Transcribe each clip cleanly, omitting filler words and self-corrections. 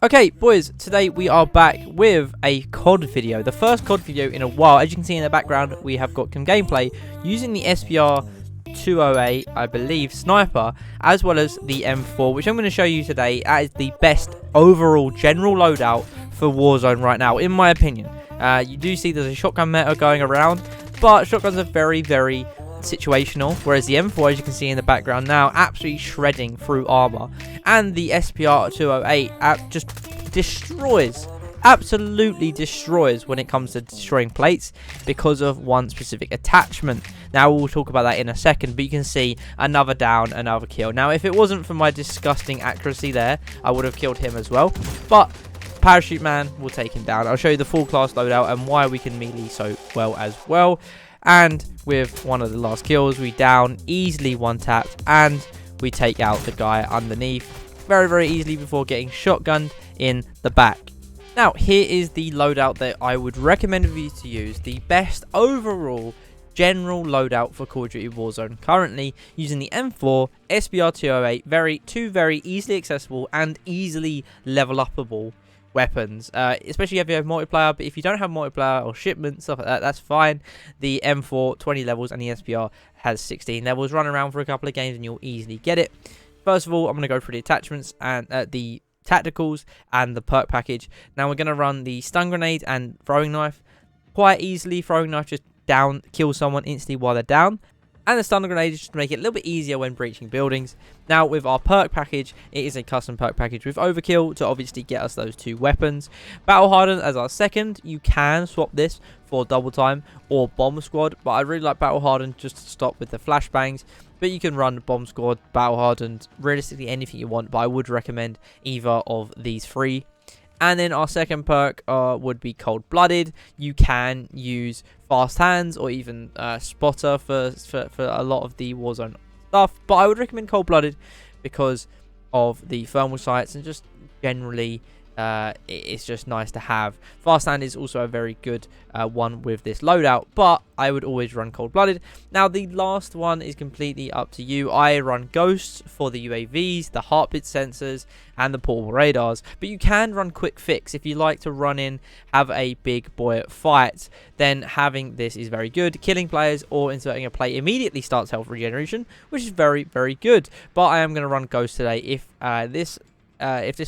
Okay, boys, today we are back with a COD video. The first COD video in a while. As you can see in the background, we have got some gameplay using the SPR 208, I believe, sniper, as well as the M4, which I'm going to show you today. That is the best overall general loadout for Warzone right now, in my opinion. You do see there's a shotgun meta going around, but shotguns are very, very situational, whereas the M4, as you can see in the background now, absolutely shredding through armor, and the SPR 208 just destroys, absolutely destroys when it comes to destroying plates because of one specific attachment. Now we'll talk about that in a second, but you can see another down, another kill. Now if it wasn't for my disgusting accuracy there, I would have killed him as well, but Parachute Man will take him down. I'll show you the full class loadout and why we can melee so well as well. And with one of the last kills, we down easily one tap and we take out the guy underneath very, very easily before getting shotgunned in the back. Now, here is the loadout that I would recommend for you to use. The best overall general loadout for Call of Duty Warzone. Currently using the M4 SPR 208. Two very easily accessible and easily level upable weapons, especially if you have multiplayer. But if you don't have multiplayer or shipment stuff like that, that's fine. The M4 20 levels and the SPR has 16 levels. Run around for a couple of games and you'll easily get it. First of all, I'm going to go through the attachments and the tacticals and the perk package. Now we're going to run the stun grenade and throwing knife quite easily. Throwing knife just down, kill someone instantly while they're down. And the stun grenade just to make it a little bit easier when breaching buildings. Now with our perk package, it is a custom perk package with overkill to obviously get us those two weapons. Battle hardened as our second. You can swap this for double time or bomb squad, but I really like battle hardened just to stop with the flashbangs. But you can run bomb squad, battle hardened, realistically anything you want, but I would recommend either of these three. And then our second perk would be cold-blooded. You can use fast hands or even spotter for a lot of the Warzone stuff. But I would recommend cold-blooded because of the thermal sights and just generally it's just nice to have. Fast hand is also a very good one with this loadout, but I would always run cold-blooded. Now the last one is completely up to you. I run ghosts for the UAVs, the heartbeat sensors, and the portable radars, but you can run quick fix if you like to run in, have a big boy fight. Then having this is very good. Killing players or inserting a plate immediately starts health regeneration, which is very, very good. But I am going to run ghost today. If this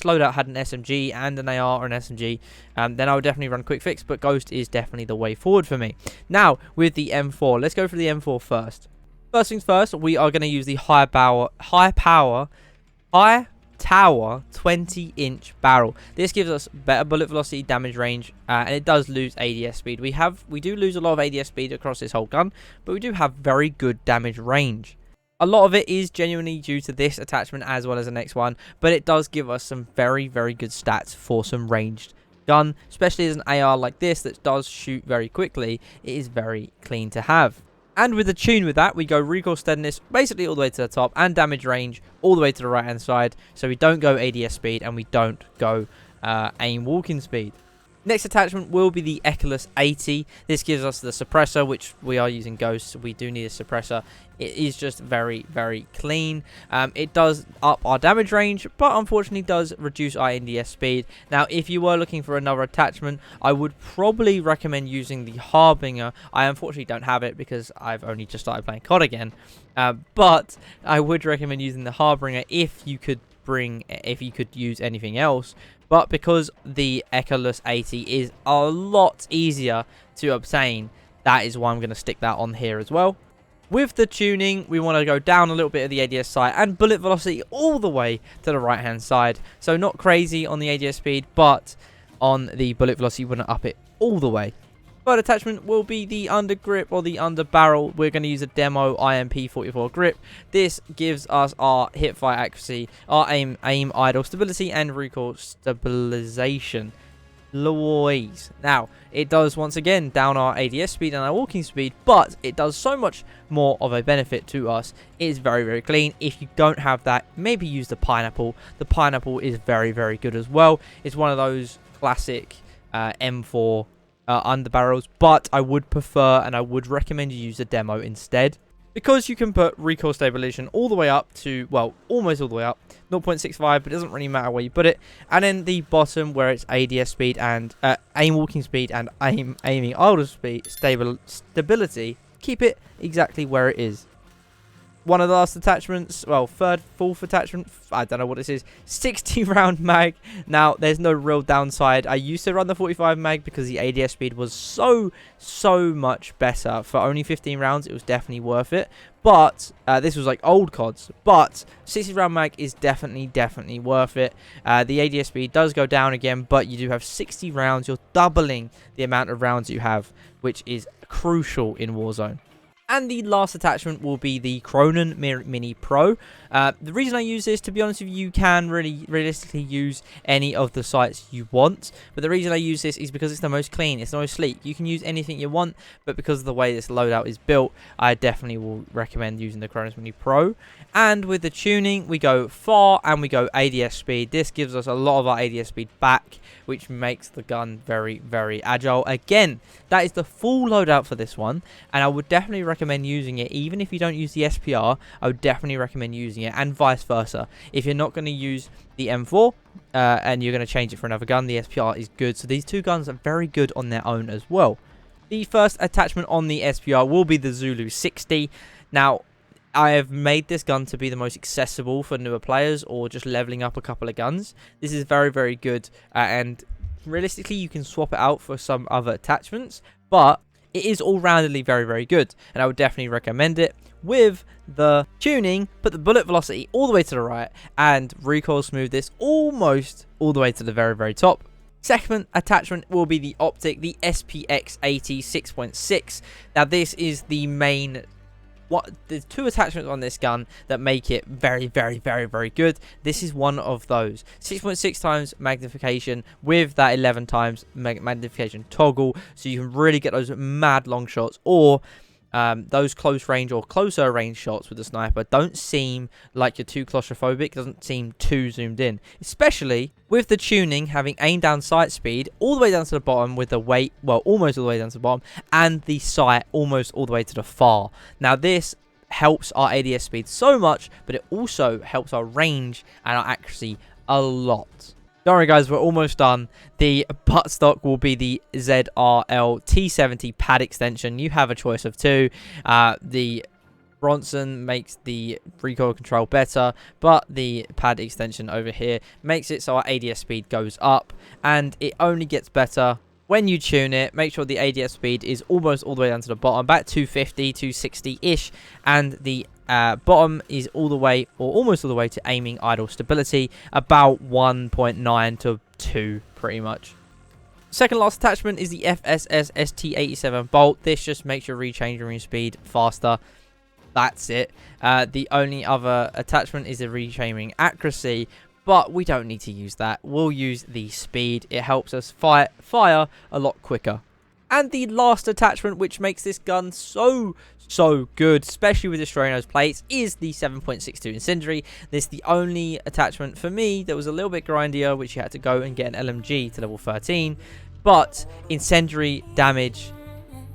loadout had an SMG and an AR or an SMG, then I would definitely run quick fix, but ghost is definitely the way forward for me. Now with the M4, let's go for the M4 first. First things first, we are going to use the high tower 20-inch barrel. This gives us better bullet velocity, damage range, and it does lose ADS speed. We do lose a lot of ADS speed across this whole gun, but we do have very good damage range. A lot of it is genuinely due to this attachment as well as the next one, but it does give us some very, very good stats for some ranged gun, especially as an AR like this that does shoot very quickly. It is very clean to have. And with the tune with that, we go recoil steadiness basically all the way to the top and damage range all the way to the right hand side, so we don't go ADS speed and we don't go aim walking speed. Next attachment will be the Echoless 80. This gives us the suppressor, which we are using ghosts. We do need a suppressor. It is just very, very clean. It does up our damage range, but unfortunately does reduce our NDS speed. Now, if you were looking for another attachment, I would probably recommend using the Harbinger. I unfortunately don't have it because I've only just started playing COD again. But I would recommend using the Harbinger if you could use anything else. But because the Echoless 80 is a lot easier to obtain, that is why I'm going to stick that on here as well. With the tuning, we want to go down a little bit of the ADS side and bullet velocity all the way to the right hand side. So not crazy on the ADS speed, but on the bullet velocity, we want to up it all the way. Third attachment will be the under grip or the under barrel. We're going to use a demo IMP 44 grip. This gives us our hip fire accuracy, our aim idle stability, and recoil stabilization. Louise. Now, it does once again down our ADS speed and our walking speed, but it does so much more of a benefit to us. It is very, very clean. If you don't have that, maybe use the pineapple. The pineapple is very, very good as well. It's one of those classic M4 under barrels, but I would prefer and I would recommend you use a demo instead. because you can put recoil stabilization all the way up to, well, almost all the way up, 0.65, but it doesn't really matter where you put it. And then the bottom where it's ADS speed and aim walking speed and aiming idle speed, stability, keep it exactly where it is. One of the last attachments, well, fourth attachment, I don't know what this is, 60 round mag. Now, there's no real downside. I used to run the 45 mag because the ADS speed was so much better. For only 15 rounds, it was definitely worth it. But, this was like old CODs. But, 60 round mag is definitely worth it. The ADS speed does go down again, but you do have 60 rounds. You're doubling the amount of rounds you have, which is crucial in Warzone. And the last attachment will be the CRONEN Mini Pro. The reason I use this, to be honest with you, you can realistically use any of the sights you want. But the reason I use this is because it's the most clean, it's the most sleek. You can use anything you want, but because of the way this loadout is built, I definitely will recommend using the CRONEN Mini Pro. And with the tuning, we go far and we go ADS speed. This gives us a lot of our ADS speed back, which makes the gun very agile. Again, that is the full loadout for this one, and I would definitely recommend using it. Even if you don't use the SPR, I would definitely recommend using it, and vice versa. If you're not going to use the M4 and you're going to change it for another gun, the SPR is good. So these two guns are very good on their own as well. The first attachment on the SPR will be the Zulu 60. Now, I have made this gun to be the most accessible for newer players or just leveling up a couple of guns. This is very good, and realistically you can swap it out for some other attachments, but it is all-roundedly very good, and I would definitely recommend it. With the tuning, put the bullet velocity all the way to the right and recoil smoothness almost all the way to the very top. Second attachment will be the optic, the SPX80 6.6. Now this is the main... There's two attachments on this gun that make it very good. This is one of those. 6.6 times magnification with that 11 times magnification toggle, so you can really get those mad long shots, or those close range or closer range shots with the sniper don't seem like you're too claustrophobic, doesn't seem too zoomed in, especially with the tuning having aim down sight speed all the way down to the bottom with the weight, well, almost all the way down to the bottom, and the sight almost all the way to the far. Now this helps our ADS speed so much, but it also helps our range and our accuracy a lot. Don't worry guys, we're almost done. The butt stock will be the ZRL T70 pad extension. You have a choice of two. The Bronson makes the recoil control better, but the pad extension over here makes it so our ADS speed goes up, and it only gets better when you tune it. Make sure the ADS speed is almost all the way down to the bottom, about 250, 260-ish, and the bottom is all the way, or almost all the way, to aiming idle stability, about 1.9 to 2 pretty much. Second last attachment is the FSS ST87 bolt. This just makes your rechanging speed faster. That's it. The only other attachment is the rechanging accuracy, but we don't need to use that. We'll use the speed. It helps us fire a lot quicker. And the last attachment, which makes this gun so good, especially with destroying those plates, is the 7.62 Incendiary. This is the only attachment for me that was a little bit grindier, which you had to go and get an LMG to level 13. But Incendiary damage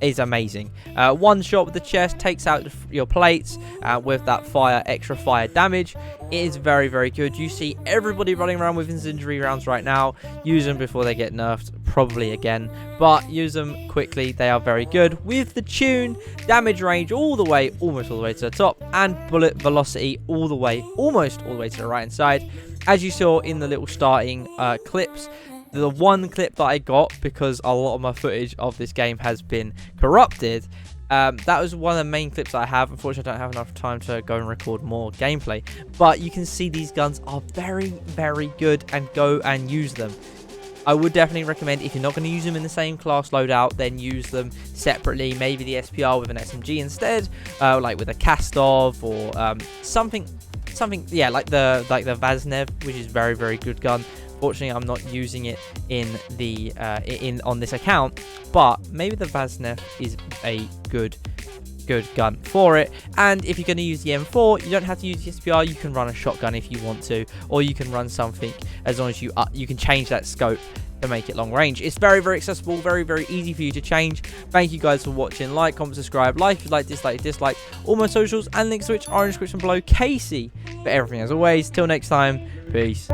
is amazing. One shot with the chest takes out your plates with that extra fire damage. It is very good. You see everybody running around with Incendiary rounds right now. Use them before they get nerfed, probably again, but use them quickly. They are very good. With the tune, damage range all the way, almost all the way to the top, and bullet velocity all the way, almost all the way to the right hand side. As you saw in the little starting clips, the one clip that I got, because a lot of my footage of this game has been corrupted, that was one of the main clips that I have. Unfortunately, I don't have enough time to go and record more gameplay, but you can see these guns are very good, and go and use them. I would definitely recommend, if you're not going to use them in the same class loadout, then use them separately. Maybe the SPR with an SMG instead, like with a Kastov, or something, yeah, like the Vaznev, which is very good gun. Fortunately, I'm not using it in the on this account, but maybe the Vaznev is a good gun for it. And if you're going to use the M4, you don't have to use the SPR. You can run a shotgun if you want to, or you can run something, as long as you can change that scope and make it long range. It's very, very accessible, very, very easy for you to change. Thank you guys for watching. Like, comment, subscribe, like if you like, dislike. All my socials and links to which are in the description below. Casey for everything as always. Till next time, peace.